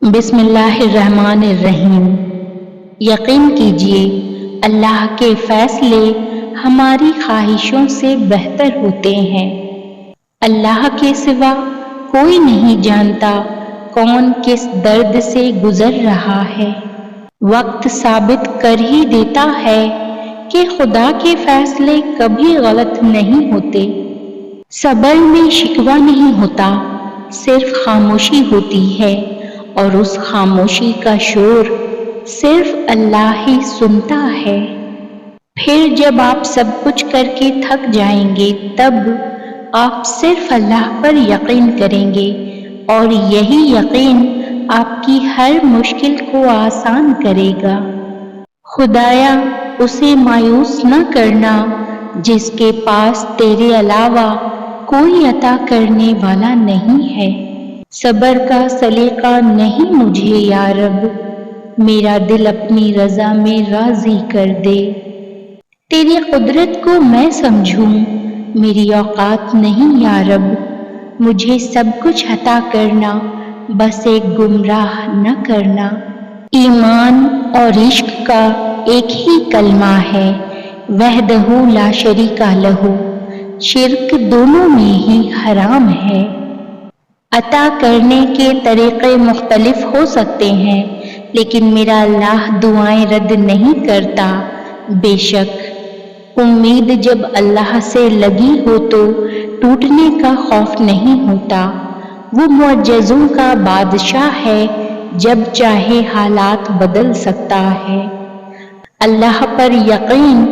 بسم اللہ الرحمن الرحیم۔ یقین کیجیے اللہ کے فیصلے ہماری خواہشوں سے بہتر ہوتے ہیں۔ اللہ کے سوا کوئی نہیں جانتا کون کس درد سے گزر رہا ہے۔ وقت ثابت کر ہی دیتا ہے کہ خدا کے فیصلے کبھی غلط نہیں ہوتے۔ صبر میں شکوہ نہیں ہوتا، صرف خاموشی ہوتی ہے، اور اس خاموشی کا شور صرف اللہ ہی سنتا ہے۔ پھر جب آپ سب کچھ کر کے تھک جائیں گے تب آپ صرف اللہ پر یقین کریں گے، اور یہی یقین آپ کی ہر مشکل کو آسان کرے گا۔ خدایا اسے مایوس نہ کرنا جس کے پاس تیرے علاوہ کوئی عطا کرنے والا نہیں ہے۔ صبر کا سلیقہ نہیں مجھے یا رب، میرا دل اپنی رضا میں راضی کر دے۔ تیری قدرت کو میں سمجھوں، میری اوقات نہیں یا رب، مجھے سب کچھ عطا کرنا، بس ایک گمراہ نہ کرنا۔ ایمان اور عشق کا ایک ہی کلمہ ہے، وحدہ لا شریک لہ، شرک دونوں میں ہی حرام ہے۔ عطا کرنے کے طریقے مختلف ہو سکتے ہیں، لیکن میرا اللہ دعائیں رد نہیں کرتا۔ بے شک امید جب اللہ سے لگی ہو تو ٹوٹنے کا خوف نہیں ہوتا۔ وہ معجزوں کا بادشاہ ہے، جب چاہے حالات بدل سکتا ہے۔ اللہ پر یقین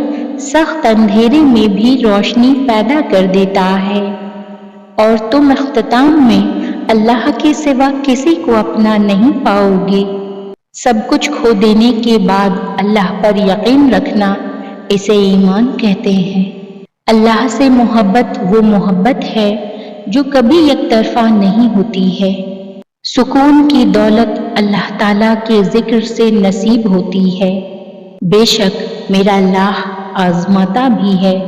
سخت اندھیرے میں بھی روشنی پیدا کر دیتا ہے، اور تم اختتام میں اللہ کے سوا کسی کو اپنا نہیں پاؤ گے۔ سب کچھ کھو دینے کے بعد اللہ پر یقین رکھنا، اسے ایمان کہتے ہیں۔ اللہ سے محبت وہ محبت ہے جو کبھی یک طرفہ نہیں ہوتی ہے۔ سکون کی دولت اللہ تعالیٰ کے ذکر سے نصیب ہوتی ہے۔ بے شک میرا اللہ آزماتا بھی ہے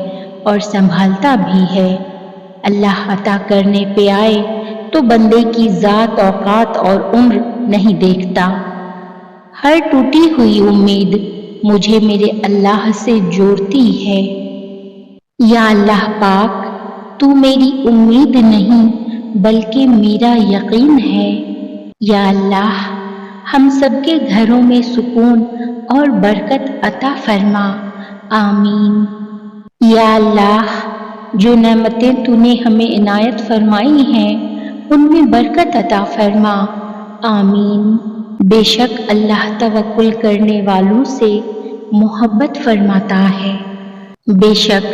اور سنبھالتا بھی ہے۔ اللہ عطا کرنے پہ آئے تو بندے کی ذات، اوقات اور عمر نہیں دیکھتا۔ ہر ٹوٹی ہوئی امید مجھے میرے اللہ سے جوڑتی ہے۔ یا اللہ پاک، تو میری امید نہیں بلکہ میرا یقین ہے۔ یا اللہ ہم سب کے گھروں میں سکون اور برکت عطا فرما، آمین۔ یا اللہ جو نعمتیں تو نے ہمیں عنایت فرمائی ہیں ان میں برکت عطا فرما، آمین۔ بے شک اللہ توکل کرنے والوں سے محبت فرماتا ہے۔ بے شک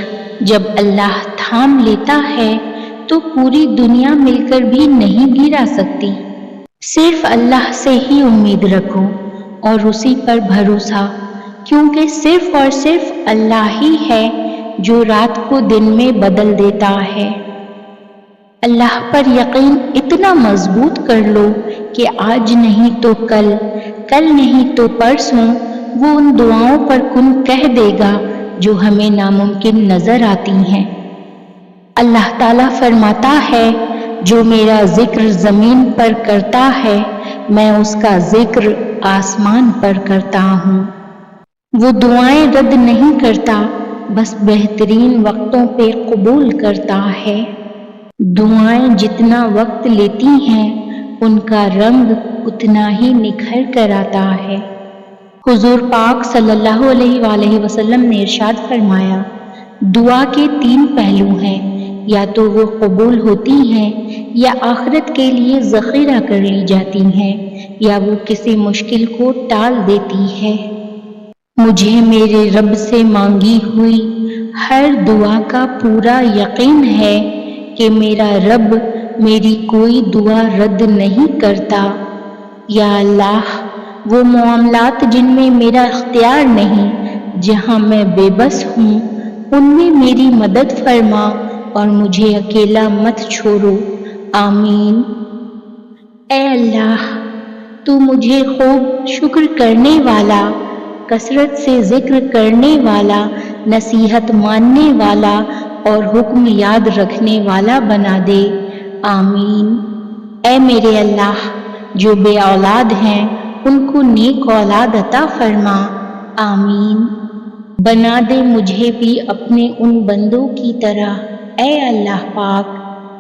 جب اللہ تھام لیتا ہے تو پوری دنیا مل کر بھی نہیں گرا سکتی۔ صرف اللہ سے ہی امید رکھو اور اسی پر بھروسہ، کیونکہ صرف اور صرف اللہ ہی ہے جو رات کو دن میں بدل دیتا ہے۔ اللہ پر یقین اتنا مضبوط کر لو کہ آج نہیں تو کل، کل نہیں تو پرسوں وہ ان دعاؤں پر کن کہہ دے گا جو ہمیں ناممکن نظر آتی ہیں۔ اللہ تعالیٰ فرماتا ہے، جو میرا ذکر زمین پر کرتا ہے میں اس کا ذکر آسمان پر کرتا ہوں۔ وہ دعائیں رد نہیں کرتا، بس بہترین وقتوں پہ قبول کرتا ہے۔ دعائیں جتنا وقت لیتی ہیں ان کا رنگ اتنا ہی نکھر کر آتا ہے۔ حضور پاک صلی اللہ علیہ وآلہ وسلم نے ارشاد فرمایا، دعا کے 3 پہلو ہیں، یا تو وہ قبول ہوتی ہیں، یا آخرت کے لیے ذخیرہ کر لی جاتی ہیں، یا وہ کسی مشکل کو ٹال دیتی ہے۔ مجھے میرے رب سے مانگی ہوئی ہر دعا کا پورا یقین ہے کہ میرا رب میری کوئی دعا رد نہیں کرتا۔ یا اللہ وہ معاملات جن میں میرا اختیار نہیں، جہاں میں بے بس ہوں، ان میں میری مدد فرما اور مجھے اکیلا مت چھوڑو، آمین۔ اے اللہ تو مجھے خوب شکر کرنے والا، کثرت سے ذکر کرنے والا، نصیحت ماننے والا اور حکم یاد رکھنے والا بنا دے، آمین۔ اے میرے اللہ جو بے اولاد ہیں ان کو نیک اولاد عطا فرما، آمین۔ بنا دے مجھے بھی اپنے ان بندوں کی طرح، اے اللہ پاک،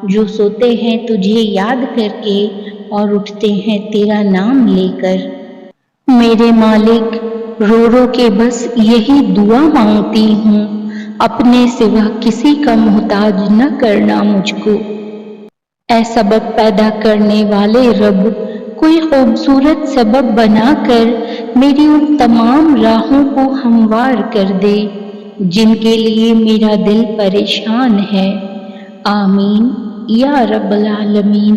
جو سوتے ہیں تجھے یاد کر کے اور اٹھتے ہیں تیرا نام لے کر۔ میرے مالک، رو رو کے بس یہی دعا مانگتی ہوں، اپنے سوا کسی کا محتاج نہ کرنا مجھ کو۔ اے سبب پیدا کرنے والے رب، کوئی خوبصورت سبب بنا کر میری ان تمام راہوں کو ہموار کر دے جن کے لیے میرا دل پریشان ہے، آمین یا رب العالمین۔